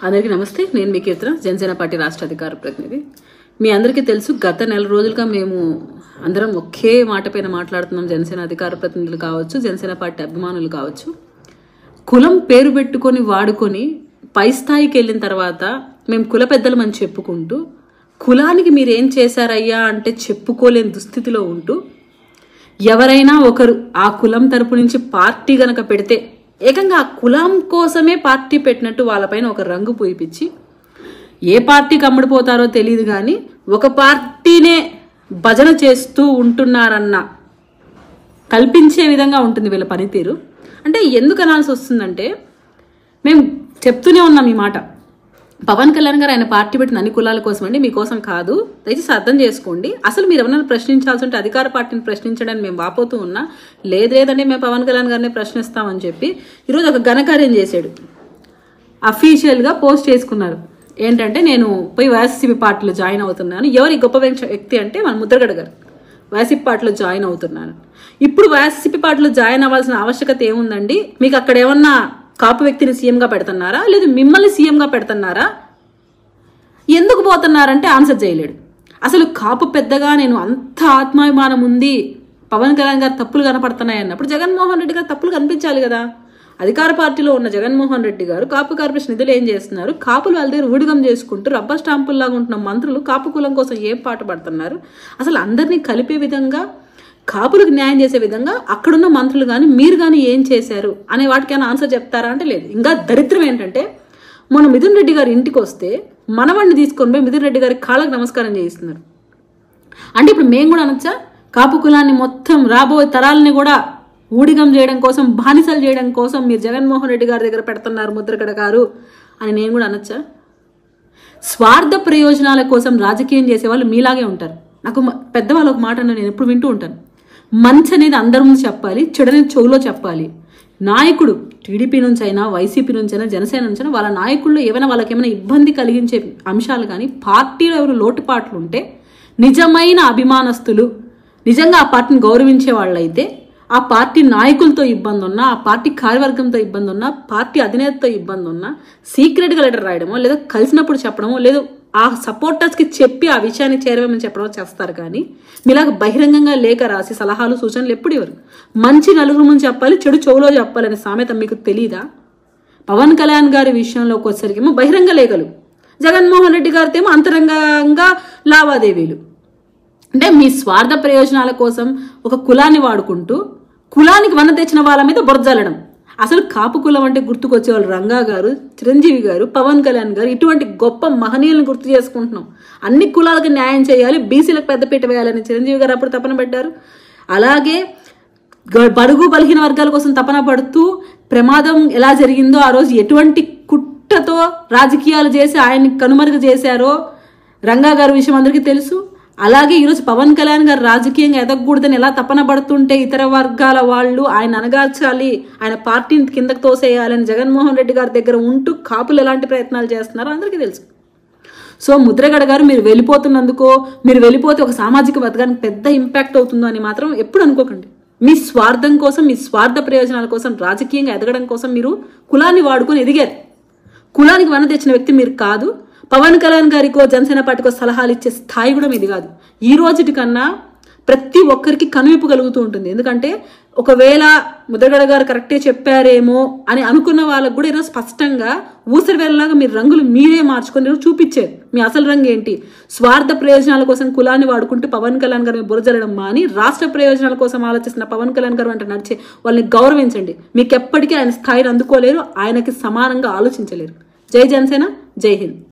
అందరికీ నమస్తే. నేను మీ కీర్తన, జనసేన పార్టీ రాష్ట్ర అధికార ప్రతినిధి. మీ అందరికీ తెలుసు, గత నెల రోజులుగా మేము అందరం ఒకే మాట పైన మాట్లాడుతున్నాం. జనసేన అధికార ప్రతినిధులు కావచ్చు, జనసేన పార్టీ అభిమానులు కావచ్చు. కులం పేరు పెట్టుకొని వాడుకొని పై స్థాయికి వెళ్ళిన తర్వాత మేము కుల పెద్దలమని చెప్పుకుంటూ కులానికి మీరేం చేశారయ్యా అంటే చెప్పుకోలేని దుస్థితిలో ఉంటూ ఎవరైనా ఒకరు ఆ కులం తరపు నుంచి పార్టీ గనక పెడితే ఏకంగా ఆ కులం కోసమే పార్టీ పెట్టినట్టు వాళ్ళపైన ఒక రంగు పూయిపించి ఏ పార్టీకి అమ్ముడిపోతారో తెలియదు కానీ ఒక పార్టీనే భజన చేస్తూ ఉంటున్నారన్న కల్పించే విధంగా ఉంటుంది వీళ్ళ పనితీరు. అంటే ఎందుకు అనాల్సి వస్తుందంటే, మేము చెప్తూనే ఉన్నాం ఈ మాట. పవన్ కళ్యాణ్ గారు ఆయన పార్టీ పెట్టిన అన్ని కులాల కోసం అండి, మీకోసం కాదు. దయచేసి అర్థం చేసుకోండి. అసలు మీరు ఎవరైనా ప్రశ్నించాల్సి ఉంటే అధికార పార్టీని ప్రశ్నించడానికి మేము వాపోతూ ఉన్నా, లేదండి మేము పవన్ కళ్యాణ్ గారిని ప్రశ్నిస్తామని చెప్పి ఈరోజు ఒక ఘనకార్యం చేశాడు. అఫీషియల్గా పోస్ట్ చేసుకున్నారు. ఏంటంటే, నేను పోయి వైఎస్సీపీ పార్టీలో జాయిన్ అవుతున్నాను. ఎవరి గొప్ప వ్యక్తి అంటే మన ముద్రగడ గారు. వైసీపీ పార్టీలో జాయిన్ అవుతున్నాను. ఇప్పుడు వైఎస్సీపీ పార్టీలో జాయిన్ అవ్వాల్సిన ఆవశ్యకత ఏముందండి? మీకు అక్కడ ఏమన్నా కాపు వ్యక్తిని సీఎంగా పెడుతున్నారా, లేదు మిమ్మల్ని సీఎంగా పెడుతున్నారా? ఎందుకు పోతున్నారంటే ఆన్సర్ చేయలేడు. అసలు కాపు పెద్దగా నేను అంత ఆత్మాభిమానం ఉంది, పవన్ కళ్యాణ్ గారు తప్పులు కనపడుతున్నాయి అన్నప్పుడు జగన్మోహన్ రెడ్డి గారు తప్పులు కనిపించాలి కదా. అధికార పార్టీలో ఉన్న జగన్మోహన్ రెడ్డి గారు కాపు కార్పొరేషన్ నిధులు ఏం చేస్తున్నారు? కాపులు వాళ్ళ దగ్గర ఊడిగం చేసుకుంటూ రబ్బర్ స్టాంపుల్లాగా ఉంటున్న మంత్రులు కాపు కులం కోసం ఏం పాట పడుతున్నారు? అసలు అందరినీ కలిపే విధంగా, కాపులకు న్యాయం చేసే విధంగా అక్కడున్న మంత్రులు కానీ మీరు కానీ ఏం చేశారు అనే వాటికైనా ఆన్సర్ చెప్తారా అంటే లేదు. ఇంకా దరిద్రం ఏంటంటే, మొన్న మిథున్ రెడ్డి గారి ఇంటికి వస్తే మనవాడిని తీసుకొని పోయి మిథున్ రెడ్డి గారి కాళ్ళకు నమస్కారం చేయిస్తున్నారు. అంటే ఇప్పుడు మేము కూడా అనొచ్చా, కాపు కులాన్ని మొత్తం రాబోయే తరాలని కూడా ఊడిగం చేయడం కోసం, బానిసలు చేయడం కోసం మీరు జగన్మోహన్ రెడ్డి గారి దగ్గర పెడుతున్నారు ముద్రగడ గారు అని నేను కూడా అనొచ్చా? స్వార్థ ప్రయోజనాల కోసం రాజకీయం చేసేవాళ్ళు మీలాగే ఉంటారు. నాకు పెద్దవాళ్ళు ఒక మాట నేను ఎప్పుడు వింటూ ఉంటాను. మంచి అనేది అందరి ముందు చెప్పాలి, చెడనేది చెవులో చెప్పాలి. నాయకుడు టీడీపీ నుంచి అయినా, వైసీపీ నుంచి అయినా, జనసేన నుంచి అయినా, వాళ్ళ నాయకుల్లో వాళ్ళకి ఏమైనా ఇబ్బంది కలిగించే అంశాలు కానీ, పార్టీలో ఎవరు లోటుపాట్లు ఉంటే నిజమైన అభిమానస్తులు, నిజంగా ఆ పార్టీని గౌరవించే వాళ్ళైతే, ఆ పార్టీ నాయకులతో ఇబ్బంది ఉన్నా, ఆ పార్టీ కార్యవర్గంతో ఇబ్బంది ఉన్నా, పార్టీ అధినేతతో ఇబ్బంది ఉన్నా సీక్రెట్గా లెటర్ రాయడమో, లేదా కలిసినప్పుడు చెప్పడమో, లేదు ఆ సపోర్టర్స్కి చెప్పి ఆ విషయాన్ని చేరవేమని చెప్పడమో చేస్తారు. కానీ మీలాగా బహిరంగంగా లేఖ రాసి సలహాలు సూచనలు ఎప్పుడు ఇవ్వరు. మంచి నలుగురు ముందు చెప్పాలి, చెడు చెవులో చెప్పాలనే సామెత మీకు తెలీదా? పవన్ కళ్యాణ్ గారి విషయంలోకి వచ్చేసరికేమో బహిరంగ లేఖలు, జగన్మోహన్ రెడ్డి గారితో ఏమో అంతరంగంగా లావాదేవీలు. అంటే మీ స్వార్థ ప్రయోజనాల కోసం ఒక కులాన్ని వాడుకుంటూ కులానికి వన్న తెచ్చిన వాళ్ళ మీద బురజల్లడం. అసలు కాపు కులం అంటే గుర్తుకొచ్చేవాళ్ళు రంగా గారు, చిరంజీవి గారు, పవన్ కళ్యాణ్ గారు, ఇటువంటి గొప్ప మహనీయులను గుర్తు చేసుకుంటున్నాం. అన్ని కులాలకు న్యాయం చేయాలి, బీసీలకు పెద్దపీట వేయాలని చిరంజీవి గారు అప్పుడు తపన పెట్టారు. అలాగే బడుగు బలహీన వర్గాల కోసం తపన పడుతూ ప్రమాదం ఎలా జరిగిందో, ఆ రోజు ఎటువంటి కుట్రతో రాజకీయాలు చేసి ఆయన్ని కనుమరుగు చేశారో రంగా గారి విషయం అందరికీ తెలుసు. అలాగే ఈరోజు పవన్ కళ్యాణ్ గారు రాజకీయంగా ఎదగకూడదని ఎలా తపన పడుతుంటే ఇతర వర్గాల వాళ్ళు ఆయన అనగార్చాలి, ఆయన పార్టీని కిందకు తోసేయాలని జగన్మోహన్ రెడ్డి గారి దగ్గర ఉంటూ కాపులు ఎలాంటి ప్రయత్నాలు చేస్తున్నారో అందరికీ తెలుసు. సో ముద్రగడ గారు మీరు వెళ్ళిపోతున్నందుకో, మీరు వెళ్ళిపోతే ఒక సామాజిక వర్గానికి పెద్ద ఇంపాక్ట్ అవుతుందో అని మాత్రం ఎప్పుడు అనుకోకండి. మీ స్వార్థం కోసం, మీ స్వార్థ ప్రయోజనాల కోసం, రాజకీయంగా ఎదగడం కోసం మీరు కులాన్ని వాడుకొని ఎదిగారు. కులానికి వన తెచ్చిన వ్యక్తి మీరు కాదు. పవన్ కళ్యాణ్ గారికో జనసేన పార్టీకో సలహాలు ఇచ్చే స్థాయి కూడా మీది కాదు. ఈ రోజుటి కన్నా ప్రతి ఒక్కరికి కనువిప్పు కలుగుతూ ఉంటుంది. ఎందుకంటే ఒకవేళ ముద్రగడ గారు కరెక్టే చెప్పారేమో అని అనుకున్న వాళ్ళకు కూడా ఈరోజు స్పష్టంగా ఊసరి వేళలాగా మీరు రంగులు మీరే మార్చుకొని చూపించారు. మీ అసలు రంగు ఏంటి? స్వార్థ ప్రయోజనాల కోసం కులాన్ని వాడుకుంటూ పవన్ కళ్యాణ్ గారు బురజల్లడం మాని రాష్ట్ర ప్రయోజనాల కోసం ఆలోచిస్తున్న పవన్ కళ్యాణ్ గారు అంటే నడిచే వాళ్ళని గౌరవించండి. మీకు ఎప్పటికీ ఆయన స్థాయిని అందుకోలేరు, ఆయనకి సమానంగా ఆలోచించలేరు. జై జనసేన, జై హింద్.